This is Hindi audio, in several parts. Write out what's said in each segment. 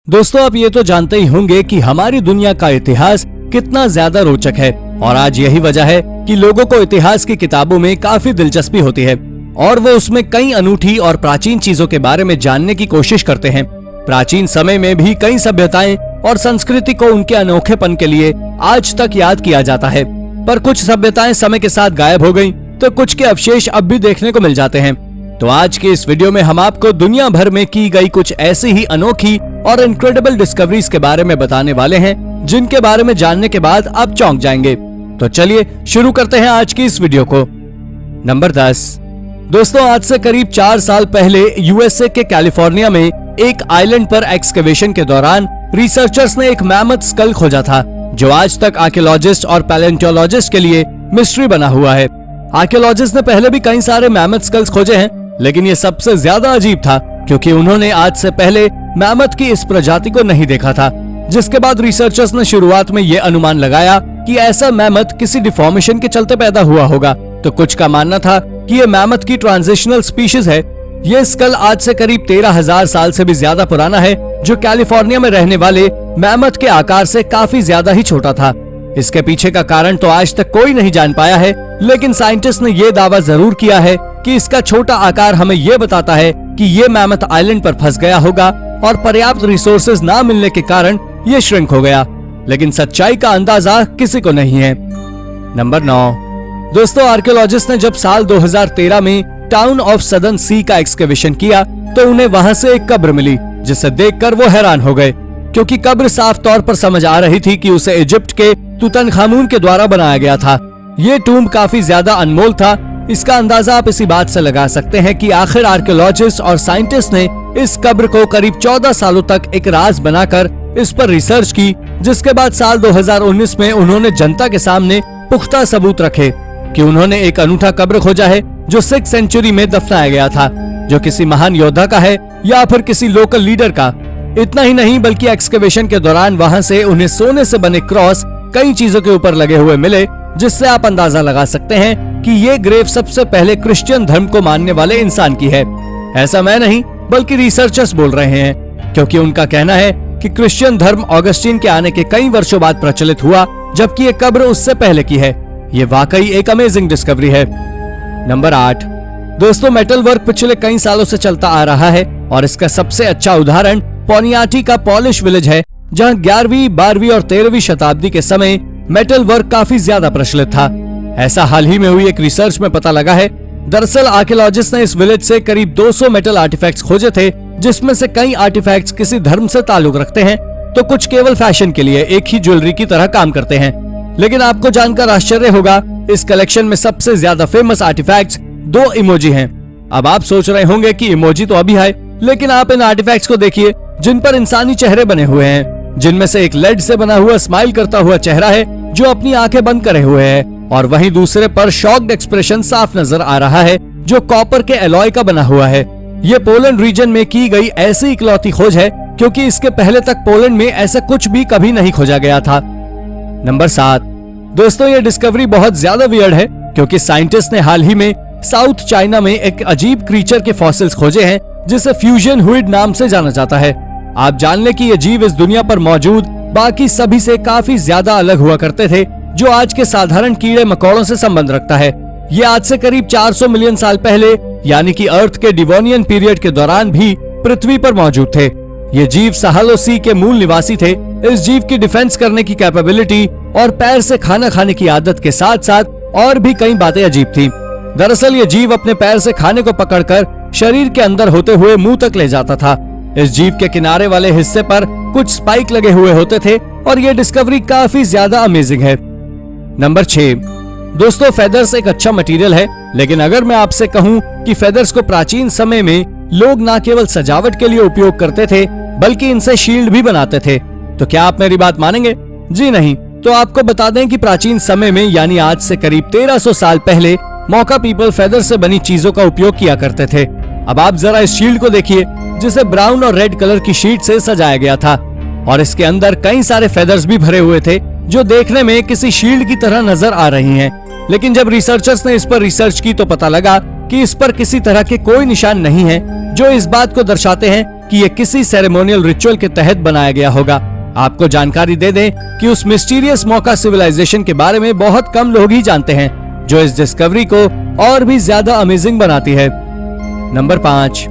दोस्तों, आप ये तो जानते ही होंगे कि हमारी दुनिया का इतिहास कितना ज्यादा रोचक है और आज यही वजह है कि लोगों को इतिहास की किताबों में काफी दिलचस्पी होती है और वो उसमें कई अनूठी और प्राचीन चीजों के बारे में जानने की कोशिश करते हैं। प्राचीन समय में भी कई सभ्यताएं और संस्कृति को उनके अनोखेपन के लिए आज तक याद किया जाता है, पर कुछ सभ्यताएं समय के साथ गायब हो गयी तो कुछ के अवशेष अब भी देखने को मिल जाते हैं। तो आज के इस वीडियो में हम आपको दुनिया भर में की गई कुछ ऐसी ही अनोखी और इनक्रेडिबल डिस्कवरीज के बारे में बताने वाले हैं, जिनके बारे में जानने के बाद आप चौंक जाएंगे। तो चलिए शुरू करते हैं आज की इस वीडियो को। नंबर 10। दोस्तों, आज से करीब 4 साल पहले यूएसए के कैलिफोर्निया में एक आइलैंड पर एक्सकवेशन के दौरान रिसर्चर्स ने एक मैमथ स्कल खोजा था, जो आज तक आर्कियोलॉजिस्ट और पैलेंटोलॉजिस्ट के लिए मिस्ट्री बना हुआ है। आर्कियोलॉजिस्ट ने पहले भी कई सारे मैमथ स्कल्स खोजे हैं, लेकिन ये सबसे ज्यादा अजीब था क्योंकि उन्होंने आज से पहले मैमथ की इस प्रजाति को नहीं देखा था। जिसके बाद रिसर्चर्स ने शुरुआत में ये अनुमान लगाया कि ऐसा मैमथ किसी डिफॉर्मेशन के चलते पैदा हुआ होगा, तो कुछ का मानना था कि ये मैमथ की ट्रांजिशनल स्पीशीज है। ये स्कल आज से करीब 13,000 साल से भी ज्यादा पुराना है, जो कैलिफोर्निया में रहने वाले मैमथ के आकार से काफी ज्यादा ही छोटा था। इसके पीछे का कारण तो आज तक कोई नहीं जान पाया है, लेकिन साइंटिस्ट ने ये दावा जरूर किया है कि इसका छोटा आकार हमें ये बताता है कि ये मैमथ आइलैंड पर फंस गया होगा और पर्याप्त रिसोर्सेज ना मिलने के कारण ये श्रिंक हो गया, लेकिन सच्चाई का अंदाजा किसी को नहीं है। नंबर 9। दोस्तों, आर्कियोलॉजिस्ट ने जब साल 2013 में टाउन ऑफ सदर्न सी का एक्सकवेशन किया तो उन्हें वहां से एक कब्र मिली, जिसे देखकर वो हैरान हो गए क्योंकि कब्र साफ तौर पर समझ आ रही थी कि उसे इजिप्ट के तुतनखामून के द्वारा बनाया गया था। ये टूम्ब काफी ज्यादा अनमोल था। इसका अंदाजा आप इसी बात से लगा सकते हैं कि आखिर आर्कियोलॉजिस्ट और साइंटिस्ट ने इस कब्र को करीब 14 सालों तक एक राज बनाकर इस पर रिसर्च की, जिसके बाद साल 2019 में उन्होंने जनता के सामने पुख्ता सबूत रखे कि उन्होंने एक अनूठा कब्र खोजा है जो 6th सेंचुरी में दफनाया गया था, जो किसी महान योद्धा का है या फिर किसी लोकल लीडर का। इतना ही नहीं, बल्कि एक्सकवेशन के दौरान वहां से उन्हें सोने से बने क्रॉस कई चीजों के ऊपर लगे हुए मिले, जिससे आप अंदाजा लगा सकते हैं कि ये ग्रेव सबसे पहले क्रिश्चियन धर्म को मानने वाले इंसान की है। ऐसा मैं नहीं बल्कि रिसर्चर्स बोल रहे हैं, क्योंकि उनका कहना है कि क्रिश्चियन धर्म ऑगस्टीन के आने के कई वर्षों बाद प्रचलित हुआ, जबकि ये कब्र उससे पहले की है। ये वाकई एक अमेजिंग डिस्कवरी है। नंबर 8। दोस्तों, मेटल वर्क पिछले कई सालों से चलता आ रहा है और इसका सबसे अच्छा उदाहरण पोनियाटी का पॉलिश विलेज है, जहाँ 11वीं, 12वीं और 13वीं शताब्दी के समय मेटल वर्क काफी ज्यादा प्रचलित था। ऐसा हाल ही में हुई एक रिसर्च में पता लगा है। दरअसल आर्कियोलॉजिस्ट ने इस विलेज से करीब 200 मेटल आर्टिफैक्ट्स खोजे थे, जिसमें से कई आर्टिफैक्ट्स किसी धर्म से ताल्लुक रखते हैं तो कुछ केवल फैशन के लिए एक ही ज्वेलरी की तरह काम करते हैं। लेकिन आपको जानकर आश्चर्य होगा, इस कलेक्शन में सबसे ज्यादा फेमस आर्टिफैक्ट्स 2 इमोजी हैं। अब आप सोच रहे होंगे कि इमोजी तो अभी है, लेकिन आप इन आर्टिफैक्ट्स को देखिए जिन पर इंसानी चेहरे बने हुए हैं, जिनमें से एक लेड से बना हुआ स्माइल करता हुआ चेहरा है जो अपनी आंखें बंद करे हुए है, और वहीं दूसरे पर शॉक्ड एक्सप्रेशन साफ नजर आ रहा है जो कॉपर के एलॉय का बना हुआ है। ये पोलैंड रीजन में की गई ऐसी इकलौती खोज है, क्योंकि इसके पहले तक पोलैंड में ऐसा कुछ भी कभी नहीं खोजा गया था। नंबर 7। दोस्तों, ये डिस्कवरी बहुत ज्यादा वियर्ड है, क्योंकि साइंटिस्ट ने हाल ही में साउथ चाइना में एक अजीब क्रीचर के फॉसिल्स खोजे हैं, जिसे फ्यूजन हुइड नाम से जाना जाता है। आप जान लें कि ये जीव इस दुनिया पर मौजूद बाकी सभी से काफी ज्यादा अलग हुआ करते थे, जो आज के साधारण कीड़े मकोड़ों से संबंध रखता है। ये आज से करीब 400 मिलियन साल पहले, यानी कि अर्थ के डिवोनियन पीरियड के दौरान भी पृथ्वी पर मौजूद थे। ये जीव साहलो सी के मूल निवासी थे। इस जीव की डिफेंस करने की कैपेबिलिटी और पैर से खाना खाने की आदत के साथ साथ और भी कई बातें अजीब थी। दरअसल ये जीव अपने पैर से खाने को पकड़कर शरीर के अंदर होते हुए मुंह तक ले जाता था। इस जीव के किनारे वाले हिस्से पर कुछ स्पाइक लगे हुए होते थे और ये डिस्कवरी काफी ज्यादा अमेजिंग है। नंबर 6। दोस्तों, फेदर्स एक अच्छा मटेरियल है, लेकिन अगर मैं आपसे कहूं कि फेदर्स को प्राचीन समय में लोग न केवल सजावट के लिए उपयोग करते थे, बल्कि इनसे शील्ड भी बनाते थे, तो क्या आप मेरी बात मानेंगे? जी नहीं। तो आपको बता दें कि प्राचीन समय में, यानी आज से करीब 1300 साल पहले, मौका पीपल फेदर से बनी चीजों का उपयोग किया करते थे। अब आप जरा इस शील्ड को देखिए, जिसे ब्राउन और रेड कलर की शीट से सजाया गया था, और इसके अंदर कई सारे फेदर्स भी भरे हुए थे, जो देखने में किसी शील्ड की तरह नजर आ रही हैं। लेकिन जब रिसर्चर्स ने इस पर रिसर्च की तो पता लगा कि इस पर किसी तरह के कोई निशान नहीं है, जो इस बात को दर्शाते हैं कि ये किसी सेरेमोनियल रिचुअल के तहत बनाया गया होगा। आपको जानकारी दे दें कि उस मिस्टीरियस मौका सिविलाइजेशन के बारे में बहुत कम लोग ही जानते हैं, जो इस डिस्कवरी को और भी ज्यादा अमेजिंग बनाती है। नंबर 5,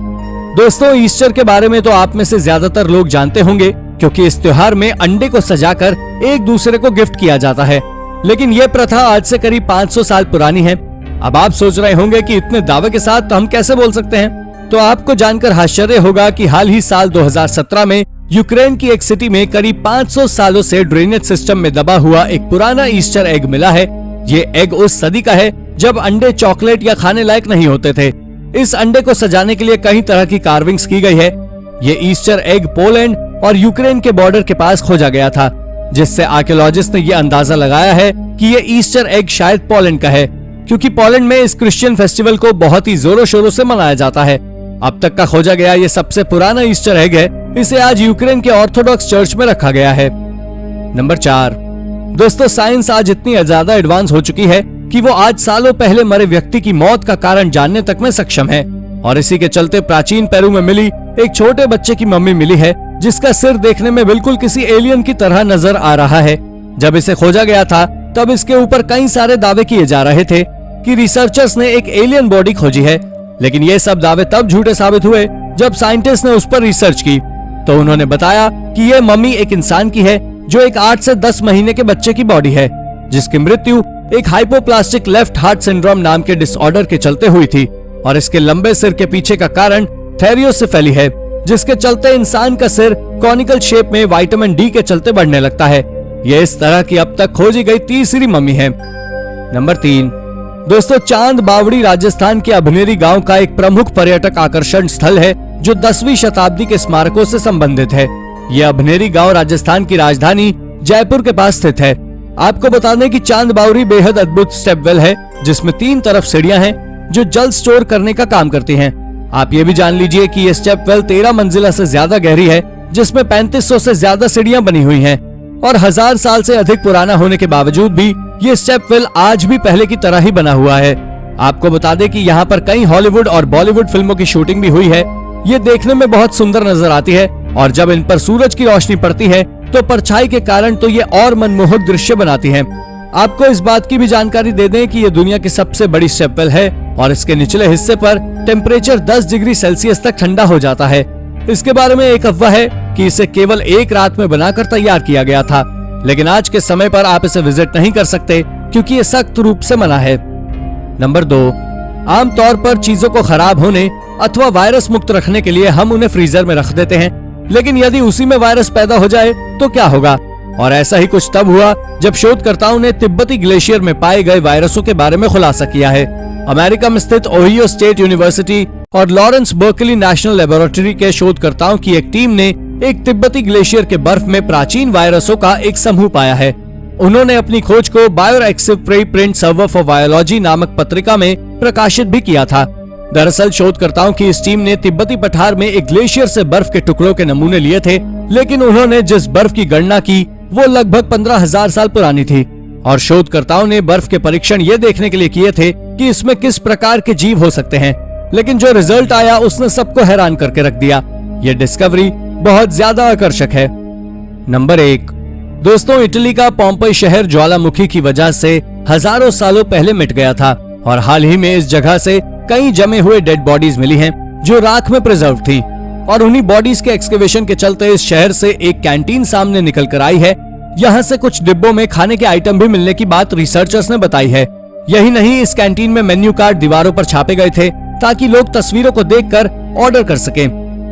दोस्तों ईस्टर के बारे में तो आप में से ज्यादातर लोग जानते होंगे, क्योंकि इस त्योहार में अंडे को सजाकर एक दूसरे को गिफ्ट किया जाता है। लेकिन ये प्रथा आज से करीब 500 साल पुरानी है। अब आप सोच रहे होंगे कि इतने दावे के साथ तो हम कैसे बोल सकते हैं, तो आपको जानकर आश्चर्य होगा कि हाल ही साल 2017 में यूक्रेन की एक सिटी में करीब 500 सालों से ड्रेनेज सिस्टम में दबा हुआ एक पुराना ईस्टर एग मिला है। ये एग उस सदी का है जब अंडे चॉकलेट या खाने लायक नहीं होते थे। इस अंडे को सजाने के लिए कई तरह की कार्विंग्स की गई है। ये ईस्टर एग पोलैंड और यूक्रेन के बॉर्डर के पास खोजा गया था, जिससे आर्कियोलॉजिस्ट ने यह अंदाजा लगाया है कि ये ईस्टर एग शायद पोलैंड का है, क्योंकि पोलैंड में इस क्रिश्चियन फेस्टिवल को बहुत ही जोरों शोरों से मनाया जाता है। अब तक का खोजा गया ये सबसे पुराना ईस्टर एग है। इसे आज यूक्रेन के ऑर्थोडॉक्स चर्च में रखा गया है। नंबर 4, दोस्तों साइंस आज इतनी ज्यादा एडवांस हो चुकी है कि वो आज सालों पहले मरे व्यक्ति की मौत का कारण जानने तक में सक्षम है। और इसी के चलते प्राचीन पेरू में मिली एक छोटे बच्चे की मम्मी मिली है, जिसका सिर देखने में बिल्कुल किसी एलियन की तरह नजर आ रहा है। जब इसे खोजा गया था तब इसके ऊपर कई सारे दावे किए जा रहे थे कि रिसर्चर्स ने एक एलियन बॉडी खोजी है, लेकिन ये सब दावे तब झूठे साबित हुए जब साइंटिस्ट ने उस पर रिसर्च की तो उन्होंने बताया कि ये मम्मी एक इंसान की है, जो एक 8 से 10 महीने के बच्चे की बॉडी है, जिसकी मृत्यु एक हाइपोप्लास्टिक लेफ्ट हार्ट सिंड्रोम नाम के डिसऑर्डर के चलते हुई थी। और इसके लंबे सिर के पीछे का कारण थेरियोसेफेली है, जिसके चलते इंसान का सिर कॉनिकल शेप में विटामिन डी के चलते बढ़ने लगता है। यह इस तरह की अब तक खोजी गई तीसरी मम्मी है। नंबर 3, दोस्तों चांद बावड़ी राजस्थान के अभनेरी गांव का एक प्रमुख पर्यटक आकर्षण स्थल है, जो 10वीं शताब्दी के स्मारकों से संबंधित है। यह अभनेरी गांव राजस्थान की राजधानी जयपुर के पास स्थित है। आपको बता दें कि चांद बावड़ी बेहद अद्भुत स्टेपवेल है, जिसमें 3 तरफ सीढ़ियां हैं जो जल स्टोर करने का काम करती हैं। आप ये भी जान लीजिए कि यह स्टेपवेल 13 मंजिला से ज्यादा गहरी है, जिसमें 3500 से ज्यादा सीढ़ियां बनी हुई हैं। और 1000 साल से अधिक पुराना होने के बावजूद भी ये स्टेपवेल आज भी पहले की तरह ही बना हुआ है। आपको बता दें कि यहाँ पर कई हॉलीवुड और बॉलीवुड फिल्मों की शूटिंग भी हुई है। ये देखने में बहुत सुंदर नजर आती है, और जब इन पर सूरज की रोशनी पड़ती है तो परछाई के कारण तो ये और मनमोहक दृश्य बनाती है। आपको इस बात की भी जानकारी दे दें कि ये दुनिया की सबसे बड़ी स्टेपवेल है, और इसके निचले हिस्से पर टेम्परेचर 10 डिग्री सेल्सियस तक ठंडा हो जाता है। इसके बारे में एक अफवाह है कि इसे केवल एक रात में बनाकर तैयार किया गया था, लेकिन आज के समय पर आप इसे विजिट नहीं कर सकते, क्योंकि ये सख्त रूप से मना है। नंबर 2, आमतौर पर चीजों को खराब होने अथवा वायरस मुक्त रखने के लिए हम उन्हें फ्रीजर में रख देते हैं, लेकिन यदि उसी में वायरस पैदा हो जाए तो क्या होगा। और ऐसा ही कुछ तब हुआ जब शोधकर्ताओं ने तिब्बती ग्लेशियर में पाए गए वायरसों के बारे में खुलासा किया है। अमेरिका में स्थित ओहियो स्टेट यूनिवर्सिटी और लॉरेंस बर्कली नेशनल लेबोरेटरी के शोधकर्ताओं की एक टीम ने एक तिब्बती ग्लेशियर के बर्फ में प्राचीन वायरसों का एक समूह पाया है। उन्होंने अपनी खोज को bioactive preprint server for biology नामक पत्रिका में प्रकाशित भी किया था। दरअसल शोधकर्ताओं की इस टीम ने तिब्बती पठार में एक ग्लेशियर से बर्फ के टुकड़ों के नमूने लिए थे, लेकिन उन्होंने जिस बर्फ की गणना की वो लगभग 15,000 साल पुरानी थी। और शोधकर्ताओं ने बर्फ के परीक्षण ये देखने के लिए किए थे कि इसमें किस प्रकार के जीव हो सकते हैं, लेकिन जो रिजल्ट आया उसने सबको हैरान करके रख दिया। ये डिस्कवरी बहुत ज्यादा आकर्षक है। नंबर 1, दोस्तों इटली का पोम्पई शहर ज्वालामुखी की वजह से हजारों सालों पहले मिट गया था, और हाल ही में इस जगह से कई जमे हुए डेड बॉडीज मिली हैं, जो राख में प्रिजर्व थी। और उन्हीं बॉडीज के एक्सकेवेशन के चलते इस शहर से एक कैंटीन सामने निकल कर आई है। यहाँ से कुछ डिब्बों में खाने के आइटम भी मिलने की बात रिसर्चर्स ने बताई है। यही नहीं, इस कैंटीन में मेन्यू कार्ड दीवारों पर छापे गए थे ताकि लोग तस्वीरों को देखकर ऑर्डर कर सकें।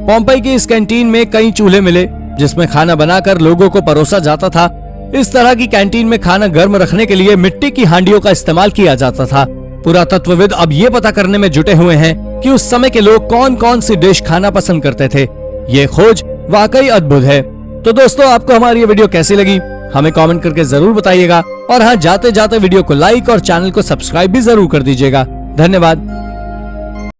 पोम्पई की इस कैंटीन में कई चूल्हे मिले, जिसमें खाना बनाकर लोगों को परोसा जाता था। इस तरह की कैंटीन में खाना गर्म रखने के लिए मिट्टी की हांडियों का इस्तेमाल किया जाता था। पुरातत्वविद अब ये पता करने में जुटे हुए हैं कि उस समय के लोग कौन कौन सी डिश खाना पसंद करते थे। ये खोज वाकई अद्भुत है। तो दोस्तों, आपको हमारी ये वीडियो कैसी लगी हमें कमेंट करके जरूर बताइएगा, और हाँ, जाते जाते वीडियो को लाइक और चैनल को सब्सक्राइब भी जरूर कर दीजिएगा। धन्यवाद।